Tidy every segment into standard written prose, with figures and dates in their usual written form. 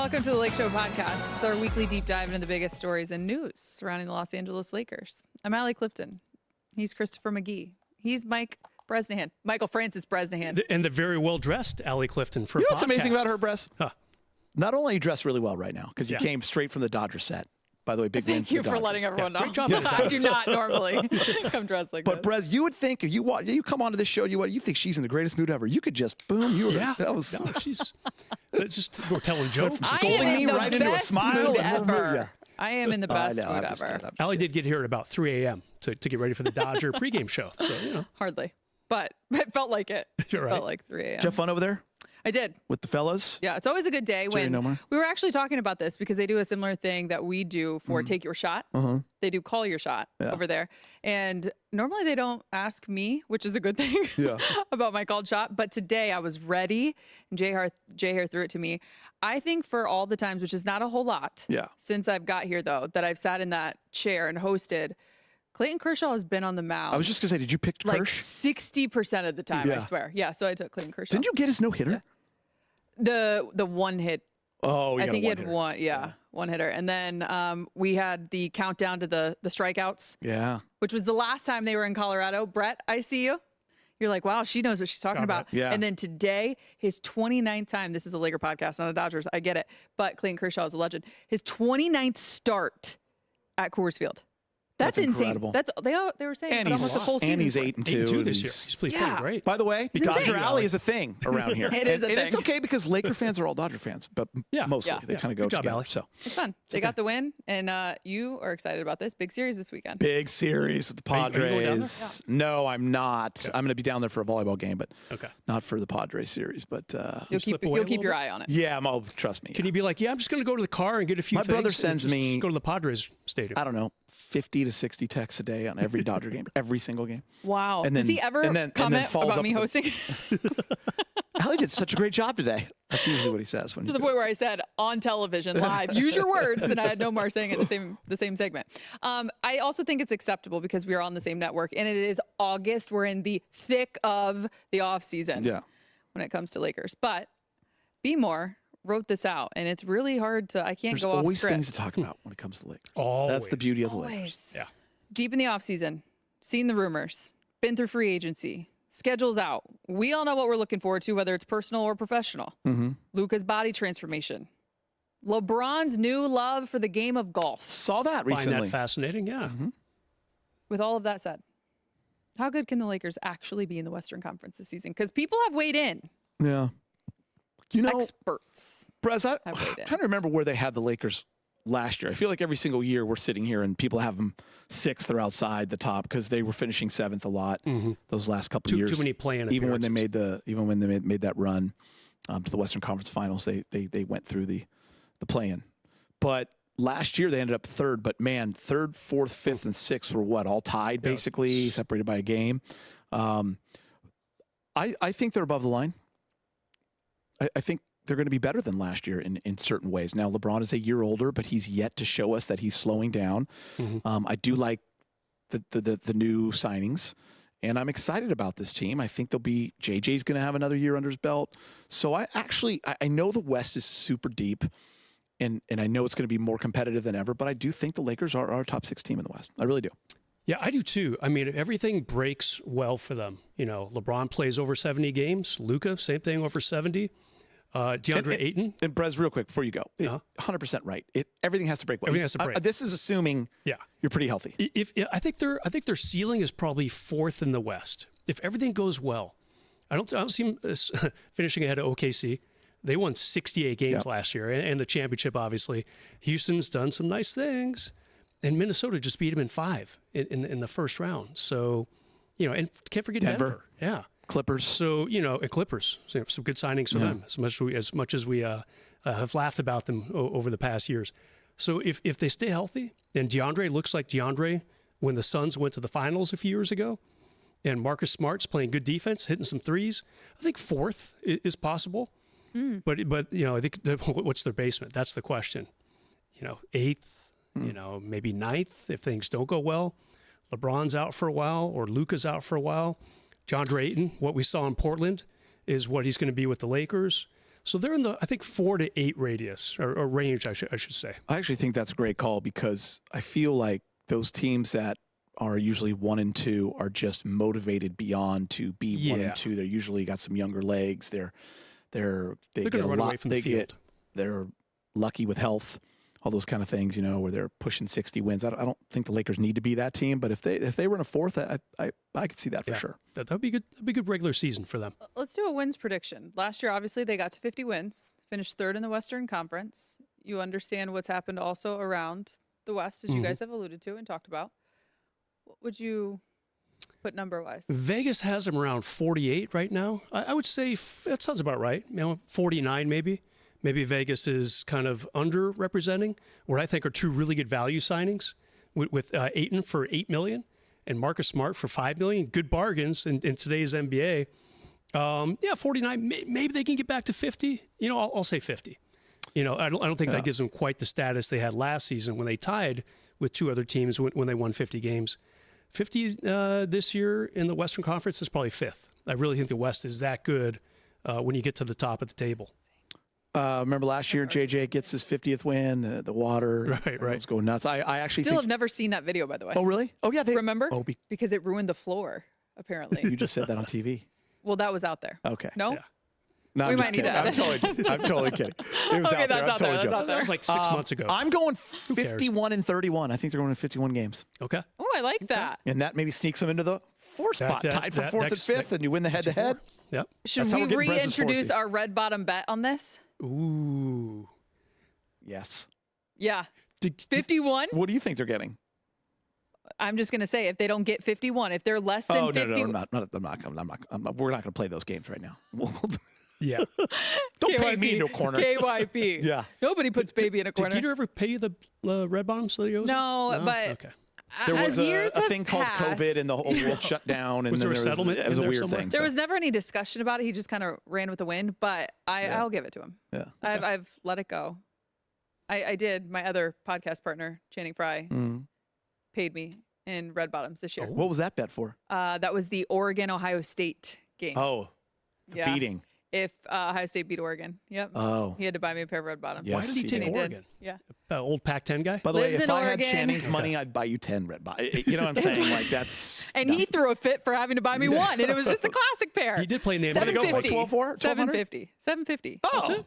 Welcome to the Lakeshow podcast. It's our weekly deep dive into the biggest stories and news surrounding the Los Angeles Lakers. I'm Allie Clifton. He's Christopher McGee. He's Mike Bresnahan. Michael Francis Bresnahan. And the very well-dressed Allie Clifton for You know a what's amazing about her, Brez? Huh. Not only are you dressed really well right now, because you Yeah. came straight from the Dodger set. By the way, big win Thank for you the for Dodgers. letting everyone know. Great job. I do not normally come dressed like But this. Brez, you would think if you come onto this show, you think she's in the greatest mood ever. You could just boom. That was No, she's just we're telling jokes. I scolding am in me the right into a best smile mood and more mood, ever. yeah. I am in the best I know, mood I'm just ever. kidding, I'm just Allie kidding. did get here at about 3 a.m. to get ready for the Dodger pregame show. So, you know. Hardly. But it felt like it. You're It right. felt like 3 a.m. Did you have fun over there I did. with the fellas? Yeah, it's always a good day Jerry when Nomar? we were actually talking about this because they do a similar thing that we do for Take Your Shot. They do Call Your Shot over there. And normally they don't ask me, which is a good thing, about my called shot. But today I was ready, and Jay Hare threw it to me. I think for all the times, which is not a whole lot since I've got here, though, that I've sat in that chair and hosted, Clayton Kershaw has been on the mound. I was just going to say, did you pick like Kersh? 60% of the time, I swear. Yeah, so I took Clayton Kershaw. Didn't you get his no-hitter? The one hit. Oh, I think he had one, one hitter. And then we had the countdown to the strikeouts, Yeah. which was the last time they were in Colorado. Brett, I see you. You're like, wow, she knows what she's talking about. Yeah. And then today, his 29th time, this is a Laker podcast, not a Dodgers, I get it, but Clayton Kershaw is a legend. His 29th start at Coors Field. That's insane. incredible. That's they were saying And it's almost a full season. he's for him. 8-2. 8-2 this and year. He's playing great. By the way, It's Dodger insane. Alley is a thing around here. It is a and it's thing. okay because Laker fans are all Dodger fans, but mostly they kind of go Good job, together. Allie. So It's fun. They got the win, and you are excited about this big series this weekend. big series with the Are you going down Padres. No, I'm not. I'm going to be down there for a volleyball game, but Okay. not for the Padres series. But You'll slip away a you'll keep little your bit? eye on it. yeah, trust me. Can you be like, I'm just going to go to the car and get a few My things? brother and sends just me- go to the Padres stadium. I don't know, 50 to 60 texts a day on every Dodger game, every single game. Wow. And Does then- he ever and then comment follows about up me with hosting? Allie did such a great job today. That's usually what he says when To the point where I said on television, live, use your words, and I had Nomar saying it in the same segment. I also think it's acceptable because we are on the same network, and it is August. We're in the thick of the off season when it comes to Lakers. But Be More wrote this out, and it's really hard to. I can't There's go off always script. things to talk about when it comes to Lakers. Always. That's the beauty of the Lakers. Always. Yeah. Deep in the off season, seen the rumors, been through free agency. Schedule's out. We all know what we're looking forward to, whether it's personal or professional. Luka's body transformation. LeBron's new love for the game of golf. Saw that Find recently. that fascinating, yeah. With all of that said, how good can the Lakers actually be in the Western Conference this season? Because people have weighed in. Yeah. You know, Experts. Brez, have I'm weighed in. trying to remember where they had the Lakers last year. I feel like every single year we're sitting here and people have them sixth or outside the top because they were finishing seventh a lot those last couple of years. Too many play-in even when they appearances. made that run to the Western Conference Finals, they went through the play-in. But last year they ended up third. But man, third, fourth, fifth, and sixth were what, all tied basically, separated by a game. I think they're above the line. I think they're going to be better than last year in certain ways. Now, LeBron is a year older, but he's yet to show us that he's slowing down. I do like the new signings, and I'm excited about this team. I think JJ's going to have another year under his belt. So I know the West is super deep, and I know it's going to be more competitive than ever, but I do think the Lakers are our top 6 team in the West. I really do. Yeah, I do too. I mean, if everything breaks well for them, LeBron plays over 70 games. Luka, same thing, over 70. DeAndre Ayton. And Brez, real quick before you go, 100% right. Everything has to break well. Everything has to break. This is assuming you're pretty healthy. I think their ceiling is probably 4th in the West. If everything goes well, I don't see them finishing ahead of OKC. They won 68 games last year and the championship, obviously. Houston's done some nice things, and Minnesota just beat them in 5 in the first round. So, and can't forget Denver. Yeah. Clippers. So, and Clippers, some good signings for them, as much as we have laughed about them over the past years. So if they stay healthy, and DeAndre looks like DeAndre when the Suns went to the finals a few years ago, and Marcus Smart's playing good defense, hitting some threes, I think 4th is possible. But I think what's their basement? That's the question. 8th, maybe 9th if things don't go well. LeBron's out for a while, or Luka's out for a while. DeAndre Ayton, what we saw in Portland, is what he's going to be with the Lakers. So they're in the, I think, 4 to 8 radius or range, I should say. I actually think that's a great call because I feel like those teams that are usually 1 and 2 are just motivated beyond to be 1 and 2. They're usually got some younger legs. They're going to run away from the field. They're lucky with health, all those kind of things, where they're pushing 60 wins. I don't think the Lakers need to be that team, but if they were in a 4th, I could see that for sure. That would be good. That'd be a good regular season for them. Let's do a wins prediction. Last year, obviously, they got to 50 wins, finished 3rd in the Western Conference. You understand what's happened also around the West, as you guys have alluded to and talked about. What would you put number-wise? Vegas has them around 48 right now. I would say that sounds about right. 49 maybe. Maybe Vegas is kind of underrepresenting what I think are 2 really good value signings with Ayton for $8 million and Marcus Smart for $5 million. Good bargains in today's NBA. 49. Maybe they can get back to 50. I'll say 50. I don't think that gives them quite the status they had last season when they tied with 2 other teams when they won 50 games. 50 this year in the Western Conference is probably 5th. I really think the West is that good when you get to the top of the table. Remember last year, JJ gets his 50th win, the water. Right. It's going nuts. I actually have never seen that video, by the way. Oh, really? Oh, yeah. Remember? Because it ruined the floor, apparently. You just said that on TV. Well, that was out there. Okay. No? Yeah. No, We I'm might just need kidding. to I'm totally kidding. It was Okay, out there. that's I'm out there. totally That's joking. out there. That was like 6 months ago. I'm going 51 and 31. I think they're going to 51 games. Okay. Oh, I like that. And that maybe sneaks them into the 4th spot, tied for 4th and 5th, and you win the head-to-head. Yep. Should That's how we we're getting Brez's reintroduce 4th. our red bottom bet on this? Ooh. Yes. Yeah. 51? What do you think they're getting? I'm just going to say, if they don't get 51, if they're less than 50. No, I'm not. We're not going to play those games right now. Yeah. Don't pay me into a corner. KYP. Yeah. Nobody puts baby in a corner. Did Peter ever pay you the red bottoms that he owes? No, but Okay. There was years a have thing called passed, COVID and the whole world shut down. And Was then there a settlement It was a in there weird somewhere? thing. There so. was never any discussion about it. He just kind of ran with the wind, but I'll give it to him. Yeah. I've let it go. I did. My other podcast partner, Channing Frye, paid me in red bottoms this year. What was that bet for? That was the Oregon-Ohio State game. Oh, the beating. If Ohio State beat Oregon. Yep. Oh. He had to buy me a pair of red bottoms. Yes, Why did he take did. Oregon? Yeah. Old Pac-10 guy? By the way, Lives if in I had Oregon. Channing's money, I'd buy you 10 red bottoms. You know what I'm saying? Like, that's... And he threw a fit for having to buy me one, and it was just a classic pair. He did play in the NBA. What did they go for? 12 for? 750. 750. Oh.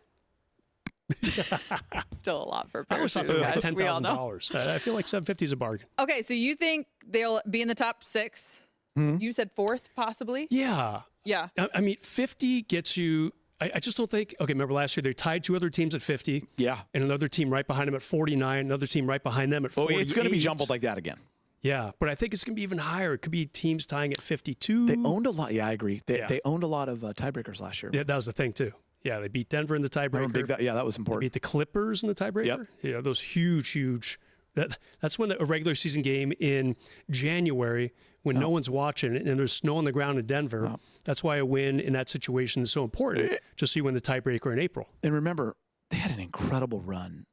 That's it? Still a lot for a I pair of always thought shoes, they were like guys. We all know. $10,000. I feel like 750 is a bargain. Okay, so you think they'll be in the top 6? You said 4th, possibly? Yeah. Yeah. I mean, 50 gets you... I just don't think... Okay, remember last year they tied 2 other teams at 50. Yeah. And another team right behind them at 49. Another team right behind them at 48. It's going to be jumbled like that again. Yeah, but I think it's going to be even higher. It could be teams tying at 52. They owned a lot. Yeah, I agree. They owned a lot of tiebreakers last year. Yeah, that was the thing, too. Yeah, they beat Denver in the tiebreaker. That was They important. beat the Clippers in the tiebreaker. Yep. Yeah, those huge. That's when a regular season game in January, when no one's watching and there's snow on the ground in Denver. That's why a win in that situation is so important, just so you win the tiebreaker in April. And remember, they had an incredible run.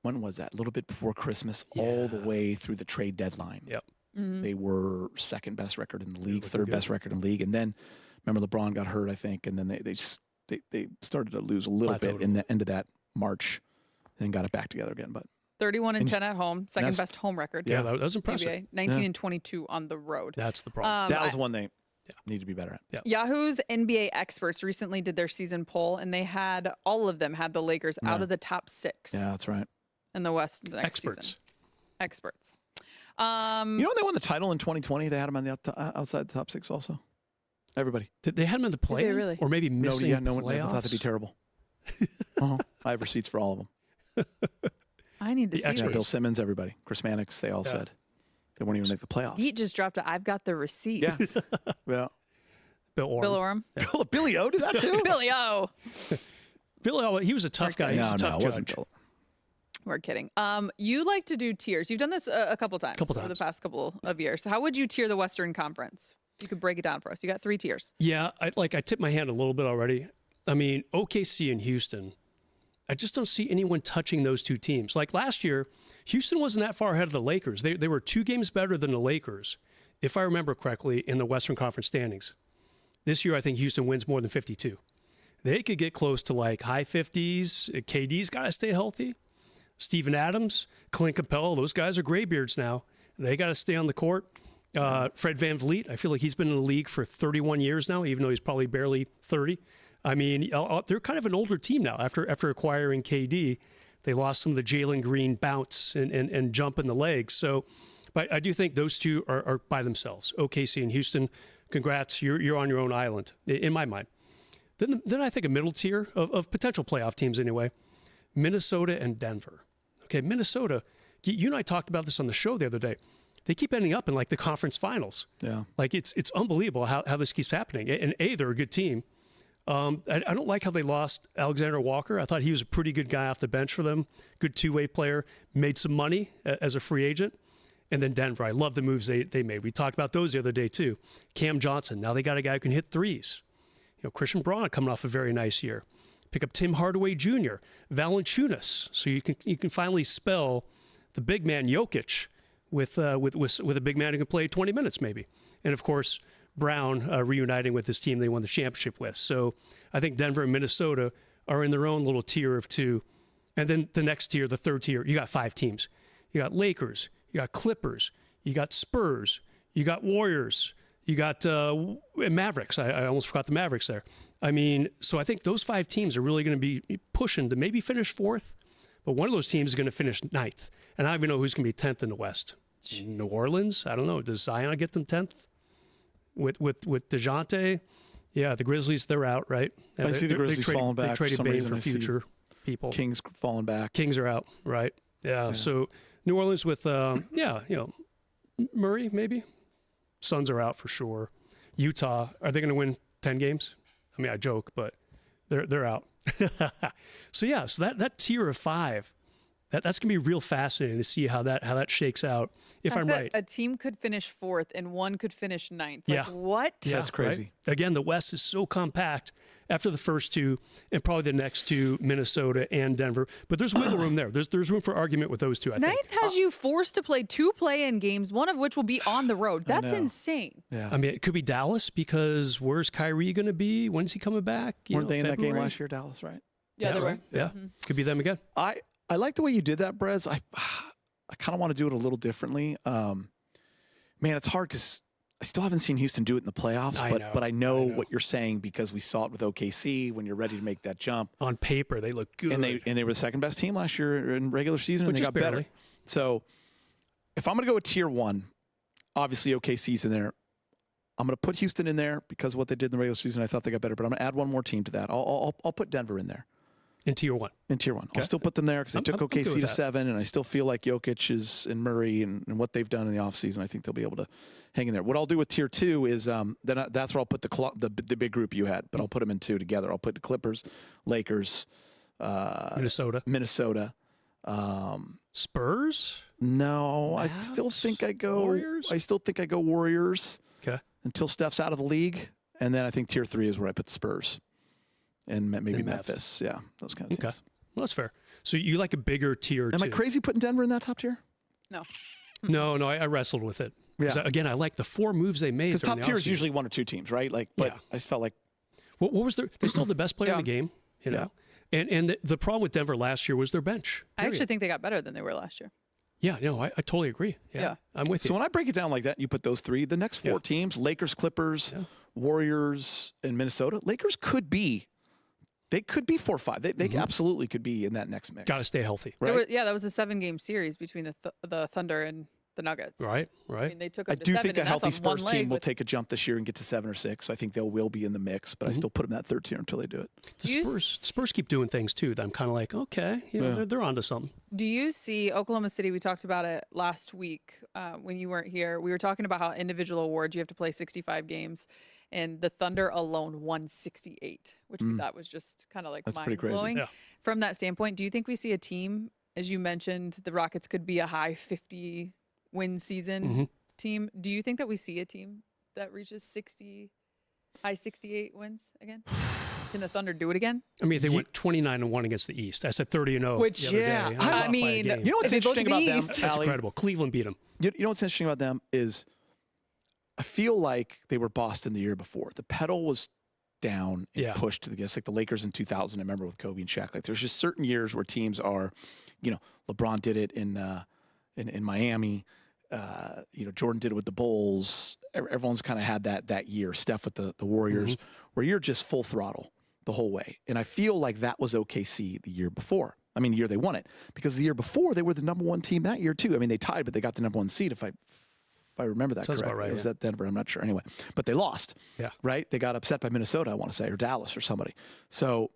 When was that? A little bit before Christmas, all the way through the trade deadline. Yep. They were 2nd best record in the league, 3rd good. best record in the league. And then, remember, LeBron got hurt, I think, and then they started to lose a little bit in the end of that March, and then got it back together again. But 31 and 10 at home, second best home record. Yeah, that was impressive. NBA. 19 and 22 on the road. That's the problem. that was one they need to be better at. Yahoo's NBA experts recently did their season poll, and they had all of them had the Lakers out of the top 6 Yeah, that's right. in the West next Experts. season. Experts. You know when they won the title in 2020? They had them on the outside the top 6 also. Everybody. They had them in the play, really? or maybe missing no one playoffs. thought that'd be terrible. I have receipts for all of them. I need to see experts. Yeah, this. Bill Simmons, everybody. Chris Mannix, they all said they won't even make the playoffs. Pete just dropped it. I've got the receipts. Yeah. Bill Orr. Bill Orem. Billy O did that too? Billy O. Bill, he was a tough guy. He was a tough it wasn't judge. Bill. We're kidding. You like to do tiers. You've done this a couple times over the past couple of years. How would you tier the Western Conference? You could break it down for us. You got 3 tiers. Yeah, I tipped my hand a little bit already. I mean, OKC and Houston, I just don't see anyone touching those 2 teams. Like last year, Houston wasn't that far ahead of the Lakers. They were 2 games better than the Lakers, if I remember correctly, in the Western Conference standings. This year, I think Houston wins more than 52. they could get close to like high 50s. KD's got to stay healthy. Steven Adams, Clint Capella, those guys are graybeards now. They got to stay on the court. Fred VanVleet, I feel like he's been in the league for 31 years now, even though he's probably barely 30. I mean, they're kind of an older team now. After acquiring KD, they lost some of the Jalen Green bounce and jump in the legs. So, but I do think those two are by themselves. OKC and Houston, congrats, you're on your own island, in my mind. Then I think a middle tier of potential playoff teams anyway, Minnesota and Denver. Okay, Minnesota, you and I talked about this on the show the other day. They keep ending up in like the conference finals. Yeah. Like it's unbelievable how this keeps happening. And they're a good team. I don't like how they lost Alexander Walker. I thought he was a pretty good guy off the bench for them. Good two-way player. Made some money as a free agent. And then Denver, I love the moves they made. We talked about those the other day too. Cam Johnson, now they got a guy who can hit threes. Christian Braun coming off a very nice year. Pick up Tim Hardaway Jr., Valanciunas. So you can finally spell the big man Jokic with a big man who can play 20 minutes maybe. And of course, Brown reuniting with his team they won the championship with. So I think Denver and Minnesota are in their own little tier of two. And then the next tier, the third tier, you got 5 teams. You got Lakers, you got Clippers, you got Spurs, you got Warriors, you got Mavericks. I almost forgot the Mavericks there. I mean, so I think those 5 teams are really going to be pushing to maybe finish 4th, but one of those teams is going to finish 9th. And I don't even know who's going to be 10th in the West. Jeez. New Orleans? I don't know. Does Zion get them 10th? With DeJounte? Yeah, the Grizzlies, they're out, right? Yeah, I see the Grizzlies falling back. They traded Bane for future people. Kings falling back. Kings are out, right? Yeah. So New Orleans with, Murray, maybe? Suns are out for sure. Utah, are they going to win 10 games? I mean, I joke, but they're out. So that tier of 5, that's going to be real fascinating to see how that shakes out. If I'm right, a team could finish 4th and one could finish 9th. Like, what? Yeah, that's crazy. Right? Again, the West is so compact after the first 2 and probably the next 2, Minnesota and Denver. But there's wiggle room there. There's room for argument with those 2, I think. 9th has you forced to play 2 play-in games, one of which will be on the road. That's insane. Yeah. I mean, it could be Dallas because where's Kyrie going to be? When's he coming back? Weren't they in that game last year, Dallas, right? Yeah, they were. Right? Yeah. Mm-hmm. Could be them again. I like the way you did that, Brez. I kind of want to do it a little differently. Man, it's hard because I still haven't seen Houston do it in the playoffs, but I know what you're saying because we saw it with OKC when you're ready to make that jump. On paper, they look good. And they were the second best team last year in regular season, and they got better. So if I'm going to go with tier 1, obviously OKC's in there. I'm going to put Houston in there because of what they did in the regular season. I thought they got better, but I'm going to add one more team to that. I'll put Denver in there. In tier 1. In tier 1. Okay. I'll still put them there because they took OKC to 7, and I still feel like Jokic is and Murray and what they've done in the offseason. I think they'll be able to hang in there. What I'll do with tier 2 is that's where I'll put the big group you had, but I'll put them in 2 together. I'll put the Clippers, Lakers, Minnesota. Spurs? No, Mavs? I still think I go Warriors. Warriors. Okay. Until Steph's out of the league, and then I think tier 3 is where I put the Spurs. And maybe Memphis. Yeah, those kind of teams. Okay. Well, that's fair. So you like a bigger tier 2. Am I crazy putting Denver in that top tier? No. No, I wrestled with it. Yeah. Again, I like the 4 moves they made. Because top tier is usually 1 or 2 teams, right? But I just felt like... What was they still the best player in the game, you know? Yeah. And the problem with Denver last year was their bench. I actually think they got better than they were last year. Yeah, no, I totally agree. Yeah. I'm with you. So when I break it down like that, and you put those 3, the next 4 teams, Lakers, Clippers, Warriors, and Minnesota, Lakers could be... They could be 4-5. They absolutely could be in that next mix. Got to stay healthy, right? That was a 7-game series between the Thunder and the Nuggets. Right. I mean, they took them I to do 7, think a and healthy that's on Spurs one team leg will take a jump this year and get to 7 or 6. I think they will be in the mix, but I still put them in that 3rd tier until they do it. The Spurs keep doing things too that I'm kind of like, okay, they're onto something. Do you see Oklahoma City? We talked about it last week when you weren't here. We were talking about how individual awards you have to play 65 games. And the Thunder alone won 68, which we thought was just kind of like mind-blowing. Yeah. From that standpoint, do you think we see a team, as you mentioned, the Rockets could be a high 50-win season team? Do you think that we see a team that reaches high 68 wins again? Can the Thunder do it again? I mean, they went 29-1 against the East. I said 30-0. Which, the other day. I mean, you know what's interesting about them? That's incredible. Cleveland beat them. You know what's interesting about them is I feel like they were Boston the year before. The pedal was down and push to the guests, like the Lakers in 2000. I remember with Kobe and Shaq. Like there's just certain years where teams are, LeBron did it in Miami. Jordan did it with the Bulls. Everyone's kind of had that year. Steph with the Warriors, where you're just full throttle the whole way. And I feel like that was OKC the year before. I mean, the year they won it, because the year before they were the number one team that year too. I mean, they tied, but they got the number one seed. If I remember that correctly, right, it was at Denver. I'm not sure. Anyway, but they lost. Yeah. Right. They got upset by Minnesota, I want to say, or Dallas or somebody. So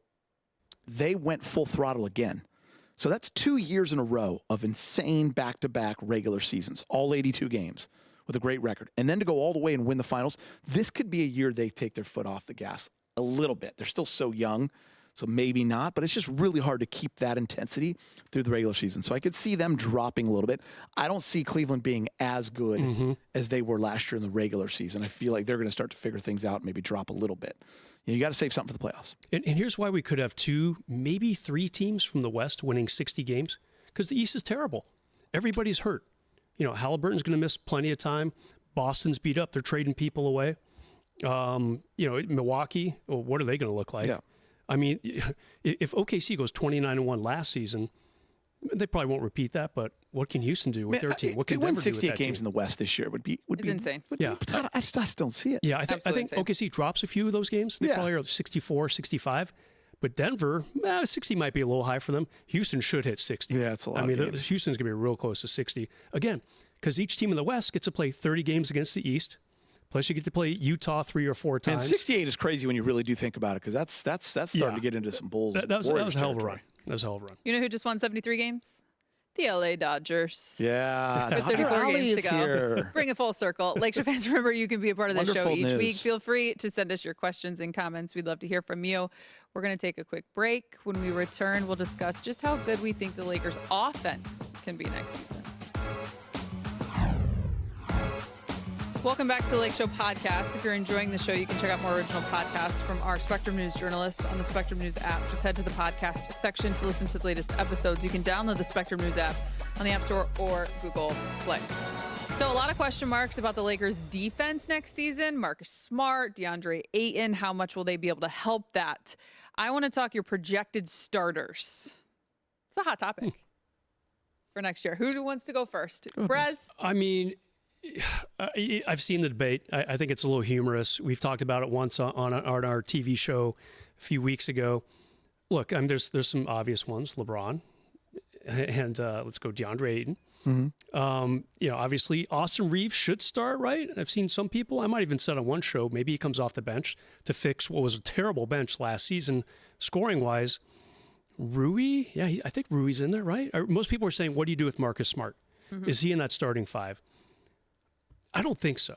they went full throttle again. So that's 2 years in a row of insane back-to-back regular seasons, all 82 games with a great record. And then to go all the way and win the finals, this could be a year they take their foot off the gas a little bit. They're still so young, so maybe not, but it's just really hard to keep that intensity through the regular season. So I could see them dropping a little bit. I don't see Cleveland being as good as they were last year in the regular season. I feel like they're going to start to figure things out and maybe drop a little bit. You got to save something for the playoffs. And here's why we could have 2, maybe 3 teams from the West winning 60 games, because the East is terrible. Everybody's hurt. Halliburton's going to miss plenty of time. Boston's beat up. They're trading people away. Milwaukee, well, what are they going to look like? Yeah. I mean, if OKC goes 29-1 last season, they probably won't repeat that, but what can Houston do with their team? What can to win Denver do with 68 that games team? in the West this year would be insane. I just don't see it. Yeah, I think insane. OKC drops a few of those games. They probably are 64, 65. But Denver, 60 might be a little high for them. Houston should hit 60. Yeah, it's a lot. I mean, Houston's going to be real close to 60. Again, because each team in the West gets to play 30 games against the East. Plus, you get to play Utah 3 or 4 times. And 68 is crazy when you really do think about it, because that's starting to get into some Bulls. That was a hell of a run. That was a hell of a run. You know who just won 73 games? The LA Dodgers. Yeah. With 34 games to go. Here. Bring it full circle. Lakeshore fans, remember you can be a part of the show each news. week. Feel free to send us your questions and comments. We'd love to hear from you. We're going to take a quick break. When we return, we'll discuss just how good we think the Lakers' offense can be next season. Welcome back to the Lakeshow podcast. If you're enjoying the show, you can check out more original podcasts from our Spectrum News journalists on the Spectrum News app. Just head to the podcast section to listen to the latest episodes. You can download the Spectrum News app on the App Store or Google Play. So a lot of question marks about the Lakers' defense next season. Marcus Smart, DeAndre Ayton, how much will they be able to help that? I want to talk your projected starters. It's a hot topic for next year. Who wants to go first? Brez? I mean, I've seen the debate. I think it's a little humorous. We've talked about it once on our TV show a few weeks ago. Look, I mean, there's some obvious ones. LeBron, and let's go DeAndre Ayton. Obviously Austin Reeves should start, right? I've seen some people. I might even said on one show, maybe he comes off the bench to fix what was a terrible bench last season, scoring wise. Rui, I think Rui's in there, right? Most people are saying, what do you do with Marcus Smart? Is he in that starting 5? I don't think so.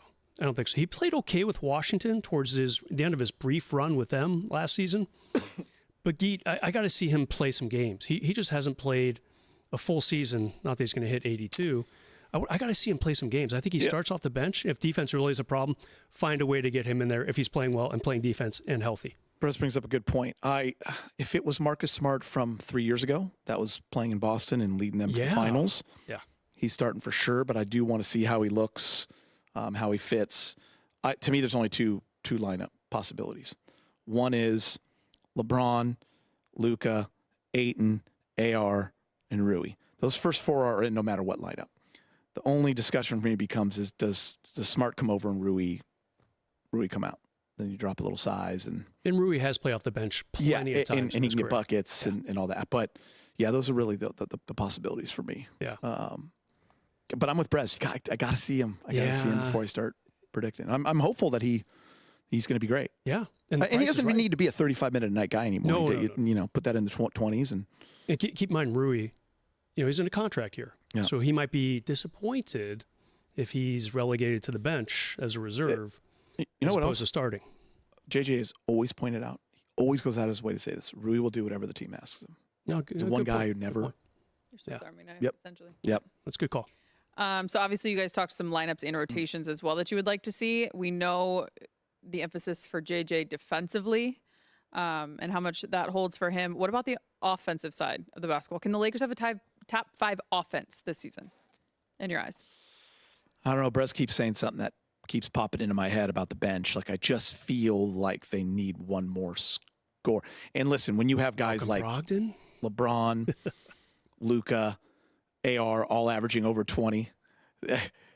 He played okay with Washington towards the end of his brief run with them last season. But Geet, I got to see him play some games. He just hasn't played a full season. Not that he's going to hit 82. I got to see him play some games. I think he starts off the bench. If defense really is a problem, find a way to get him in there if he's playing well and playing defense and healthy. Brez brings up a good point. If it was Marcus Smart from 3 years ago, that was playing in Boston and leading them to the finals, he's starting for sure. But I do want to see how he looks. How he fits. To me, there's only two lineup possibilities. One is LeBron, Luka, Ayton, AR, and Rui. Those first 4 are in no matter what lineup. The only discussion for me becomes is does Smart come over and Rui come out? Then you drop a little size. And Rui has played off the bench plenty of times. And he can get buckets and all that. But, those are really the possibilities for me. Yeah. But I'm with Brez. I got to see him. I got to see him before I start predicting. I'm hopeful that he's going to be great. Yeah. And he doesn't need to be a 35-minute a night guy anymore. No. Put that in the 20s. And keep in mind, Rui, he's in a contract year. Yeah. So he might be disappointed if he's relegated to the bench as a reserve as opposed to starting. JJ has always pointed out, he always goes out of his way to say this, Rui will do whatever the team asks him. No, he's one guy who never... You're Swiss Army knife, essentially. Yep. That's a good call. So obviously you guys talked some lineups and rotations as well that you would like to see. We know the emphasis for JJ defensively and how much that holds for him. What about the offensive side of the basketball? Can the Lakers have a top 5 offense this season in your eyes? I don't know. Brez keeps saying something that keeps popping into my head about the bench. Like, I just feel like they need one more score. And listen, when you have guys like Brogdon, LeBron, Luka, AR all averaging over 20,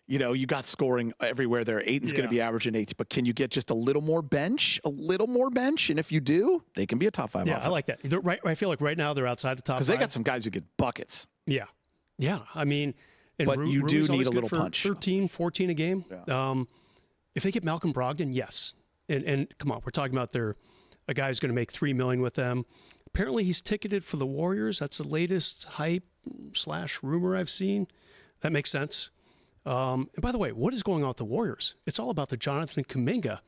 you got scoring everywhere there. Ayton's going to be averaging 8, but can you get just a little more bench? And if you do, they can be a top 5 offense. I like that. I feel like right now they're outside the top 5. Because they got some guys who get buckets. Yeah. I mean, and but you do need a little for punch. 13, 14 a game. Yeah. If they get Malcolm Brogdon, yes. And come on, we're talking about a guy who's going to make $3 million with them. Apparently, he's ticketed for the Warriors. That's the latest hype / rumor I've seen. That makes sense. And by the way, what is going on with the Warriors? It's all about the Jonathan Kuminga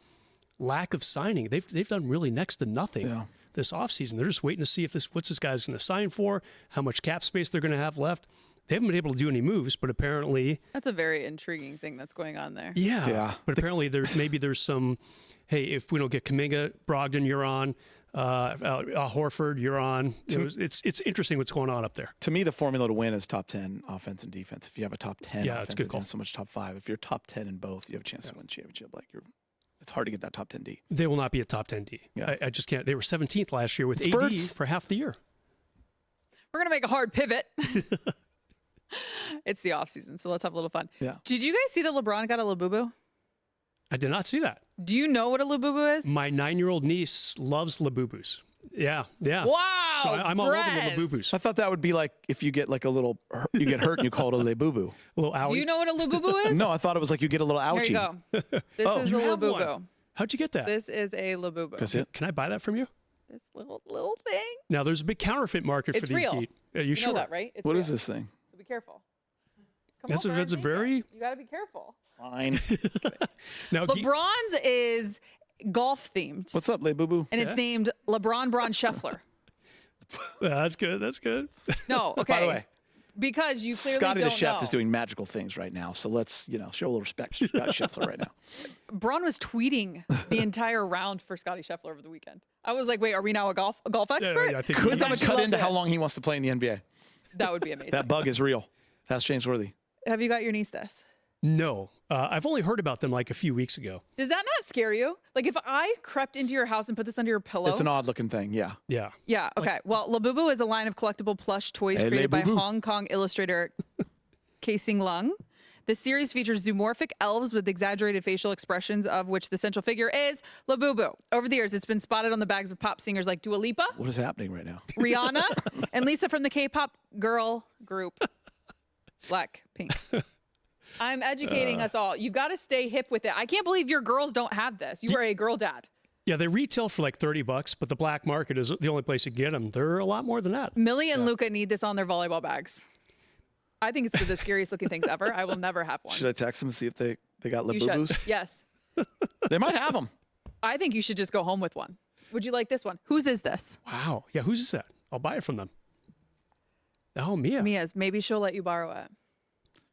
lack of signing. They've done really next to nothing this offseason. They're just waiting to see what's this guy's going to sign for, how much cap space they're going to have left. They haven't been able to do any moves, but apparently that's a very intriguing thing that's going on there. Yeah. But apparently there's some, hey, if we don't get Kuminga, Brogdon, you're on. Horford, you're on. It's interesting what's going on up there. To me, the formula to win is top 10 offense and defense. If you have a top 10 offense, it's a good call. Not so much top 5. If you're top 10 in both, you have a chance to win championship. It's hard to get that top 10 D. They will not be a top 10 D. Yeah. I just can't. They were 17th last year with Spurs. AD for half the year. We're gonna make a hard pivot. It's the offseason, so let's have a little fun. Yeah. Did you guys see that LeBron got a Labubu? I did not see that. Do you know what a Labubu is? My 9-year-old niece loves Labubus. Yeah. Wow. So I'm all over the Labubus. I thought that would be like if you get like you get hurt and you call it a Labubu. A little Allie. Do you know what a Labubu is? No, I thought it was like you get a little ouchie. There you go. This is a have Labubu. one. How'd you get that? This is a Labubu. Can I buy that from you? This little thing. Now, there's a big counterfeit market for these real. geeks. Are you sure? Know that, right? It's What real. is this thing? So be careful. That's a very. You got to be careful. Fine. Now, LeBron's is golf themed. What's up, Labubu? And it's named LeBron Scheffler. That's good. That's good. No, okay. By the way, because you clearly Scotty don't the chef know. is doing magical things right now. So let's, show a little respect to Scotty Scheffler right now. Braun was tweeting the entire round for Scotty Scheffler over the weekend. I was like, wait, are we now a golf expert? Yeah, I think Could we- that cut into how long he wants to play in the NBA? That would be amazing. That bug is real. That's James Worthy. Have you got your niece this? No. I've only heard about them like a few weeks ago. Does that not scare you? Like if I crept into your house and put this under your pillow? It's an odd looking thing. Yeah. Yeah. Yeah. Okay. Well, Labubu is a line of collectible plush toys created by Labubu. Hong Kong illustrator Casing Lung. The series features zoomorphic elves with exaggerated facial expressions, of which the central figure is Labubu. Over the years, it's been spotted on the bags of pop singers like Dua Lipa, What is happening right now? Rihanna, and Lisa from the K-pop girl group Blackpink. I'm educating us all. You've got to stay hip with it. I can't believe your girls don't have this. You are a girl dad. Yeah, they retail for like $30, but the black market is the only place you get them. They're a lot more than that. Millie and Luca need this on their volleyball bags. I think it's the scariest looking things ever. I will never have one. Should I text them and see if they got You should. Labubus? Yes. They might have them. I think you should just go home with one. Would you like this one? Whose is this? Wow. Yeah, who's that? I'll buy it from them. Oh, Mia. Mia's. Maybe she'll let you borrow it.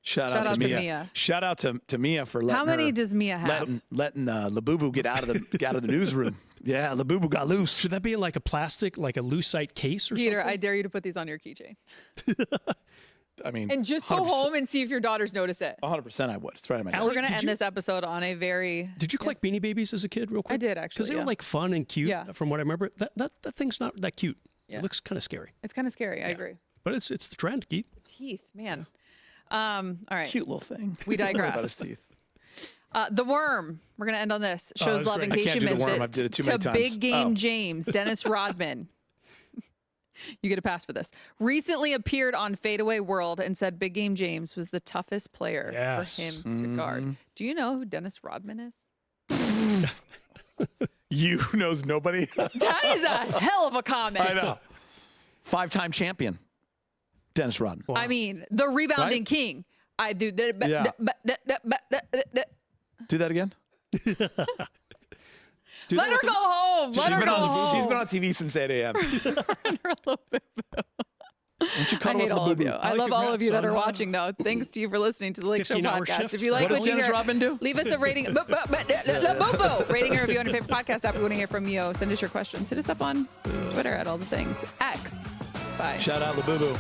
Shout out to Mia. Shout out to Mia for letting How many her, does Mia have? letting Labubu get out of the newsroom. Yeah, Labubu got loose. Should that be in like a plastic, like a lucite case or Peter, something? I dare you to put these on your keychain. I mean, And just go home and see if your daughters notice it. 100% I would. It's right on my Allie, desk. We're going to Did end you- this episode on a very... Did you collect Beanie Babies as a kid real quick? I did, actually, Because they were yeah. like fun and cute Yeah. from what I remember. That thing's not that cute. Yeah. It looks kind of scary. It's kind of scary. I agree. But it's the trend, Geet. Teeth, man. All right. Cute little thing. We Don't worry about his digress. teeth. The Worm. We're going to end on this. Shows that's love in great. I case can't you do The missed Worm. it. I've did it too to many times. Big Game Oh. James, Dennis Rodman. You get a pass for this. Recently appeared on Fadeaway World and said Big Game James was the toughest player Yes. for him to guard. Do you know who Dennis Rodman is? You knows nobody. That is a hell of a comment. I know. 5-time champion. Dennis Rodman. I mean, the rebounding Right? king. I do. Yeah. Do that again. Let her go home. Let her go home. She's been on TV since 8 a.m. Don't you I cuddle hate with all of Labubu? you. I love all of congrats you that on, are watching, though. Thanks to you for listening to the Lakeshow 15-hour podcast. shift. If you like What what does you Dennis hear, Rodman do? leave us a rating. Labubu. Rating and review on your favorite podcast app. We want to hear from you. Send us your questions. Hit us up on Twitter at all the things. X. Bye. Shout out Labubu.